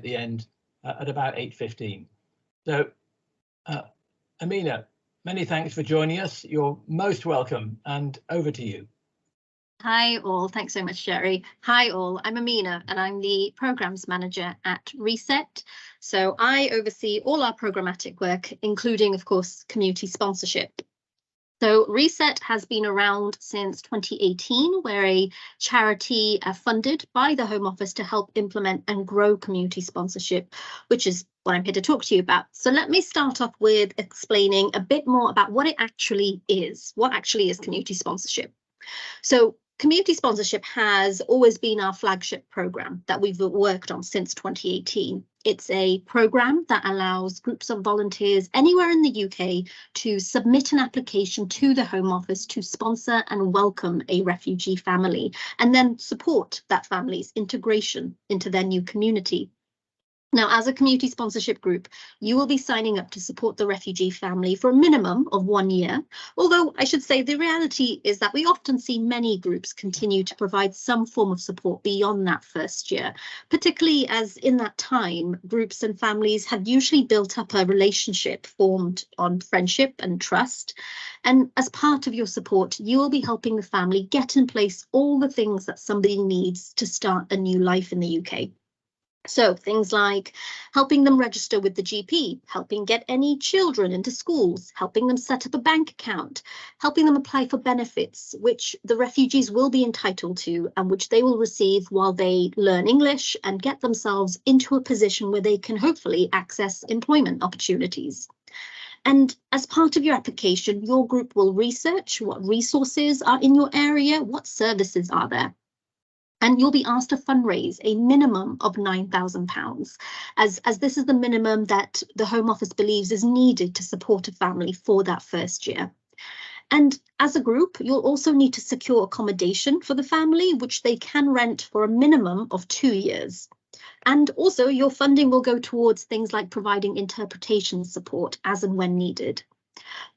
the end at about 8:15. So, Amina, many thanks for joining us. You're most welcome, and over to you. Hi all, thanks so much, Jerry. Hi all, I'm Amina and I'm the Programmes Manager at Reset. So I oversee all our programmatic work, including, of course, community sponsorship. So Reset has been around since 2018. We're a charity funded by the Home Office to help implement and grow community sponsorship, which is what I'm here to talk to you about. So let me start off with explaining a bit more about what it actually is. What actually is community sponsorship? So community sponsorship has always been our flagship programme that we've worked on since 2018. It's a programme that allows groups of volunteers anywhere in the UK to submit an application to the Home Office to sponsor and welcome a refugee family, and then support that family's integration into their new community. Now, as a community sponsorship group, you will be signing up to support the refugee family for a minimum of 1 year. Although I should say the reality is that we often see many groups continue to provide some form of support beyond that first year, particularly as in that time, groups and families have usually built up a relationship formed on friendship and trust. And as part of your support, you will be helping the family get in place all the things that somebody needs to start a new life in the UK. So things like helping them register with the GP, helping get any children into schools, helping them set up a bank account, helping them apply for benefits, which the refugees will be entitled to and which they will receive while they learn English and get themselves into a position where they can hopefully access employment opportunities. And as part of your application, your group will research what resources are in your area, what services are there. And you'll be asked to fundraise a minimum of £9,000, as this is the minimum that the Home Office believes is needed to support a family for that first year. And as a group, you'll also need to secure accommodation for the family, which they can rent for a minimum of 2 years. And also your funding will go towards things like providing interpretation support as and when needed.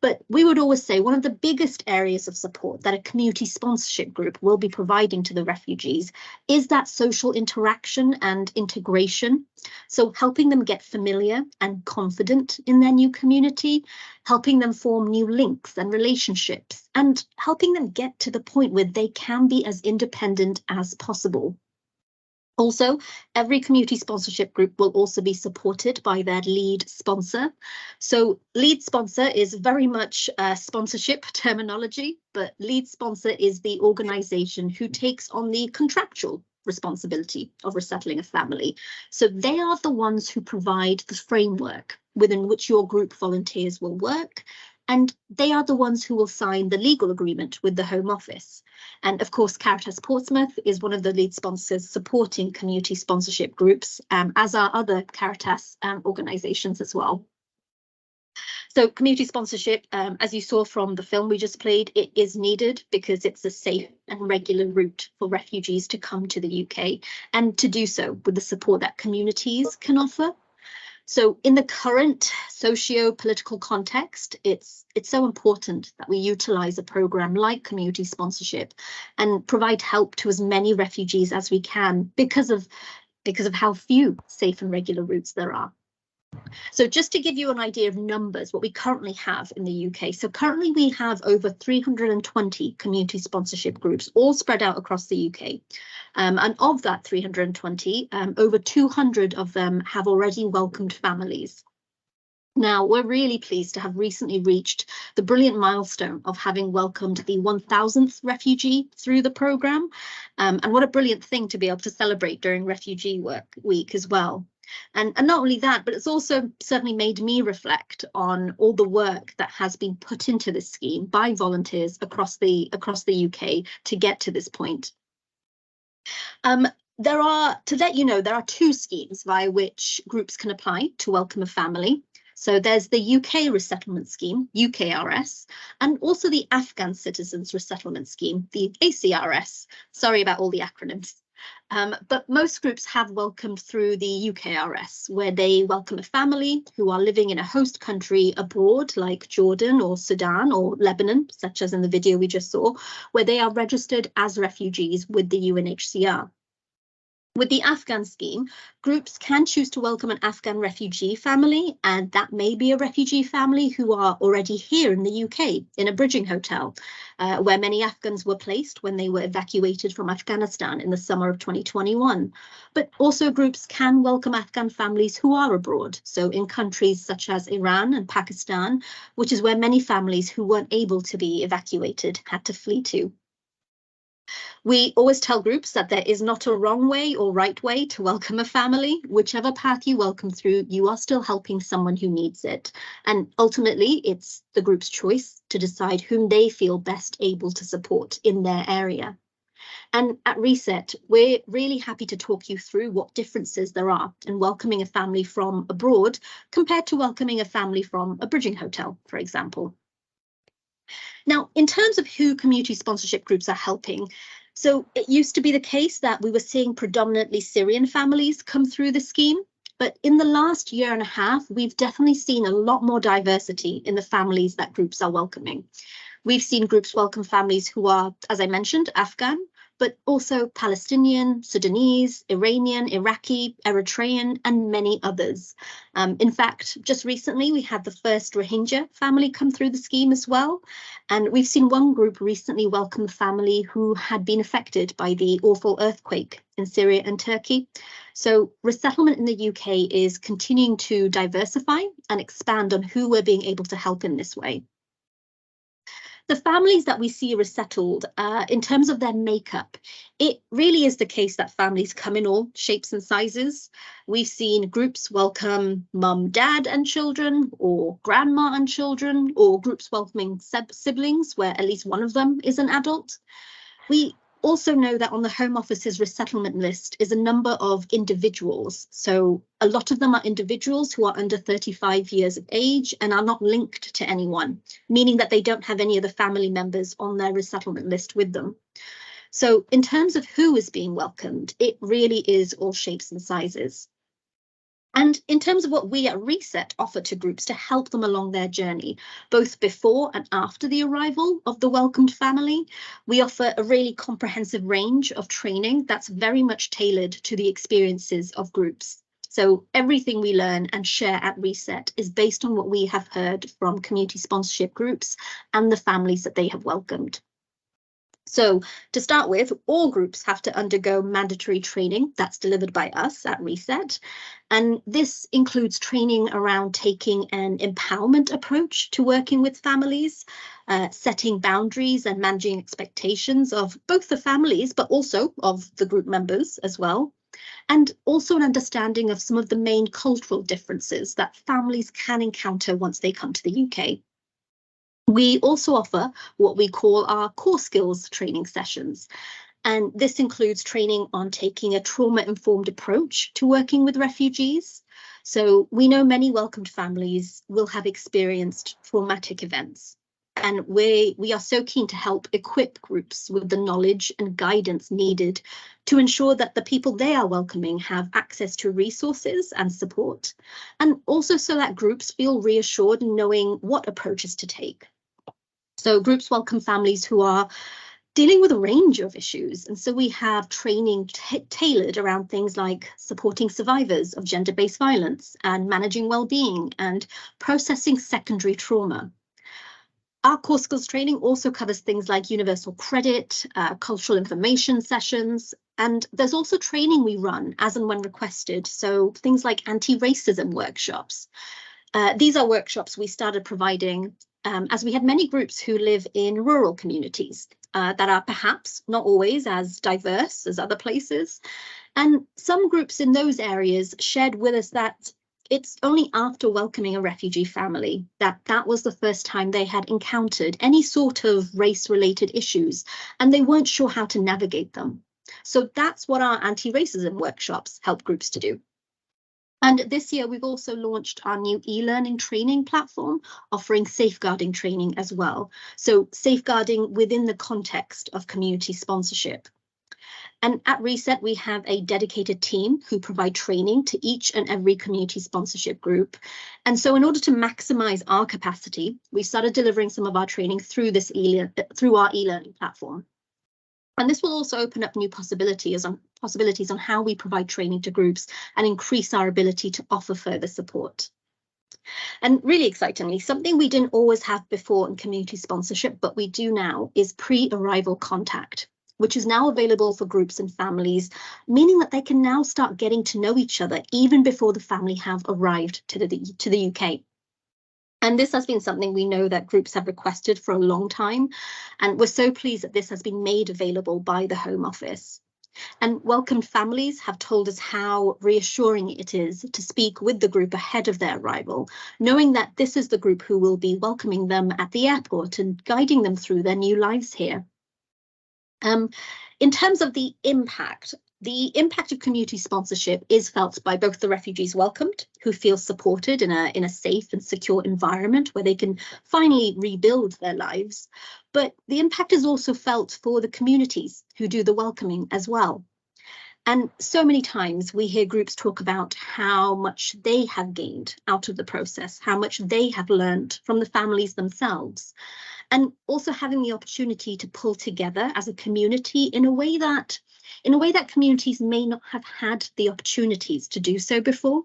But we would always say one of the biggest areas of support that a community sponsorship group will be providing to the refugees is that social interaction and integration. So helping them get familiar and confident in their new community, helping them form new links and relationships, and helping them get to the point where they can be as independent as possible. Also, every community sponsorship group will also be supported by their lead sponsor. So lead sponsor is very much sponsorship terminology, but lead sponsor is the organisation who takes on the contractual responsibility of resettling a family. So they are the ones who provide the framework within which your group volunteers will work. And they are the ones who will sign the legal agreement with the Home Office. And of course, Caritas Portsmouth is one of the lead sponsors supporting community sponsorship groups, as are other Caritas organisations as well. So community sponsorship, as you saw from the film we just played, it is needed because it's a safe and regular route for refugees to come to the UK and to do so with the support that communities can offer. So in the current socio-political context, it's so important that we utilise a programme like community sponsorship and provide help to as many refugees as we can because of how few safe and regular routes there are. So just to give you an idea of numbers, what we currently have in the UK. So currently we have over 320 community sponsorship groups all spread out across the UK. And of that 320, over 200 of them have already welcomed families. Now, we're really pleased to have recently reached the brilliant milestone of having welcomed the 1000th refugee through the programme. And what a brilliant thing to be able to celebrate during Refugee Week as well. And not only that, but it's also certainly made me reflect on all the work that has been put into this scheme by volunteers across the UK to get to this point. To let you know, there are 2 schemes via which groups can apply to welcome a family. So there's the UK Resettlement Scheme, UKRS, and also the Afghan Citizens Resettlement Scheme, the ACRS. Sorry about all the acronyms. But most groups have welcomed through the UKRS, where they welcome a family who are living in a host country abroad, like Jordan or Sudan or Lebanon, such as in the video we just saw, where they are registered as refugees with the UNHCR. With the Afghan scheme, groups can choose to welcome an Afghan refugee family, and that may be a refugee family who are already here in the UK in a bridging hotel, where many Afghans were placed when they were evacuated from Afghanistan in the summer of 2021. But also groups can welcome Afghan families who are abroad, so in countries such as Iran and Pakistan, which is where many families who weren't able to be evacuated had to flee to. We always tell groups that there is not a wrong way or right way to welcome a family. Whichever path you welcome through, you are still helping someone who needs it. And ultimately, it's the group's choice to decide whom they feel best able to support in their area. And at Reset, we're really happy to talk you through what differences there are in welcoming a family from abroad compared to welcoming a family from a bridging hotel, for example. Now, in terms of who community sponsorship groups are helping, so it used to be the case that we were seeing predominantly Syrian families come through the scheme, but in the last year and a half, we've definitely seen a lot more diversity in the families that groups are welcoming. We've seen groups welcome families who are, as I mentioned, Afghan, but also Palestinian, Sudanese, Iranian, Iraqi, Eritrean, and many others. In fact, just recently, we had the first Rohingya family come through the scheme as well. And we've seen one group recently welcome a family who had been affected by the awful earthquake in Syria and Turkey. So resettlement in the UK is continuing to diversify and expand on who we're being able to help in this way. The families that we see resettled, in terms of their makeup, it really is the case that families come in all shapes and sizes. We've seen groups welcome mum, dad and children, or grandma and children, or groups welcoming siblings where at least one of them is an adult. We also know that on the Home Office's resettlement list is a number of individuals. So a lot of them are individuals who are under 35 years of age and are not linked to anyone, meaning that they don't have any of the family members on their resettlement list with them. So in terms of who is being welcomed, it really is all shapes and sizes. And in terms of what we at Reset offer to groups to help them along their journey, both before and after the arrival of the welcomed family, we offer a really comprehensive range of training that's very much tailored to the experiences of groups. So everything we learn and share at Reset is based on what we have heard from community sponsorship groups and the families that they have welcomed. So to start with, all groups have to undergo mandatory training that's delivered by us at Reset. And this includes training around taking an empowerment approach to working with families, setting boundaries and managing expectations of both the families, but also of the group members as well. And also an understanding of some of the main cultural differences that families can encounter once they come to the UK. We also offer what we call our core skills training sessions, and this includes training on taking a trauma-informed approach to working with refugees. So we know many welcomed families will have experienced traumatic events, and we are so keen to help equip groups with the knowledge and guidance needed to ensure that the people they are welcoming have access to resources and support, and also so that groups feel reassured in knowing what approaches to take. So groups welcome families who are dealing with a range of issues. And so we have training tailored around things like supporting survivors of gender-based violence and managing well-being and processing secondary trauma. Our core skills training also covers things like universal credit, cultural information sessions, and there's also training we run as and when requested. So things like anti-racism workshops. These are workshops we started providing as we had many groups who live in rural communities that are perhaps not always as diverse as other places. And some groups in those areas shared with us that it's only after welcoming a refugee family that was the first time they had encountered any sort of race-related issues, and they weren't sure how to navigate them. So that's what our anti-racism workshops help groups to do. And this year, we've also launched our new e-learning training platform, offering safeguarding training as well. So safeguarding within the context of community sponsorship. And at Reset, we have a dedicated team who provide training to each and every community sponsorship group. And so in order to maximize our capacity, we started delivering some of our training through our e-learning platform. And this will also open up new possibilities possibilities on how we provide training to groups and increase our ability to offer further support. And really excitingly, something we didn't always have before in community sponsorship, but we do now, is pre-arrival contact, which is now available for groups and families, meaning that they can now start getting to know each other even before the family have arrived to the UK. And this has been something we know that groups have requested for a long time, and we're so pleased that this has been made available by the Home Office. And welcomed families have told us how reassuring it is to speak with the group ahead of their arrival, knowing that this is the group who will be welcoming them at the airport and guiding them through their new lives here. In terms of the impact of community sponsorship is felt by both the refugees welcomed, who feel supported in a safe and secure environment where they can finally rebuild their lives. But the impact is also felt for the communities who do the welcoming as well. And so many times we hear groups talk about how much they have gained out of the process, how much they have learned from the families themselves, and also having the opportunity to pull together as a community in a way that communities may not have had the opportunities to do so before.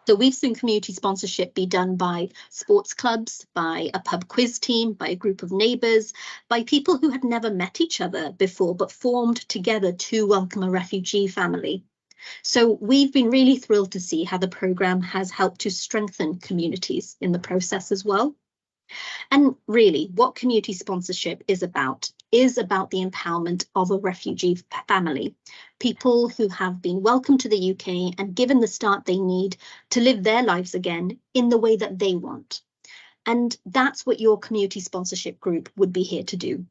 So we've seen community sponsorship be done by sports clubs, by a pub quiz team, by a group of neighbours, by people who had never met each other before, but formed together to welcome a refugee family. So we've been really thrilled to see how the programme has helped to strengthen communities in the process as well. And really, what community sponsorship is about the empowerment of a refugee family, people who have been welcomed to the UK and given the start they need to live their lives again in the way that they want. And that's what your community sponsorship group would be here to do.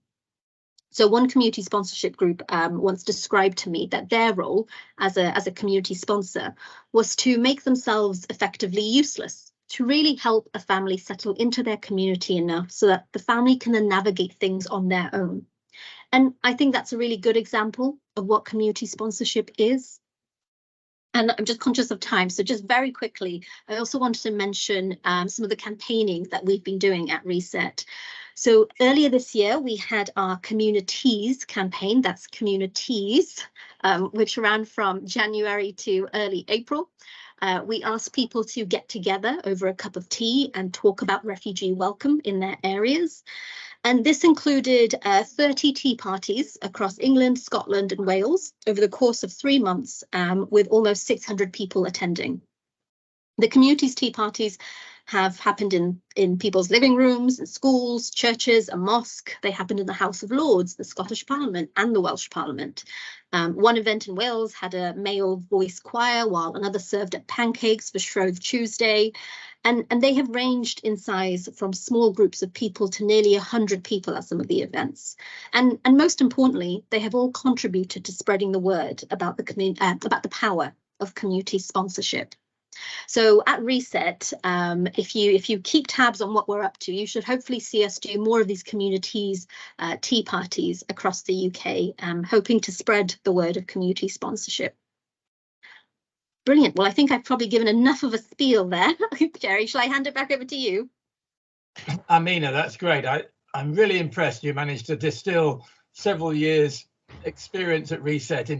So one community sponsorship group once described to me that their role as a community sponsor was to make themselves effectively useless, to really help a family settle into their community enough so that the family can then navigate things on their own. And I think that's a really good example of what community sponsorship is. And I'm just conscious of time, so just very quickly, I also wanted to mention some of the campaigning that we've been doing at Reset. So earlier this year, we had our Communities campaign, that's Communities, which ran from January to early April. We asked people to get together over a cup of tea and talk about refugee welcome in their areas. And this included 30 tea parties across England, Scotland and Wales over the course of 3 months, with almost 600 people attending. The community's tea parties have happened in people's living rooms, in schools, churches, a mosque. They happened in the House of Lords, the Scottish Parliament and the Welsh Parliament. One event in Wales had a male voice choir, while another served up pancakes for Shrove Tuesday. And they have ranged in size from small groups of people to nearly 100 people at some of the events. And most importantly, they have all contributed to spreading the word about the power of community sponsorship. So at Reset, if you keep tabs on what we're up to, you should hopefully see us do more of these communities tea parties across the UK, hoping to spread the word of community sponsorship. Brilliant. Well, I think I've probably given enough of a spiel there. Jerry, shall I hand it back over to you? Amina, that's great. I'm really impressed you managed to distill several years experience at Reset into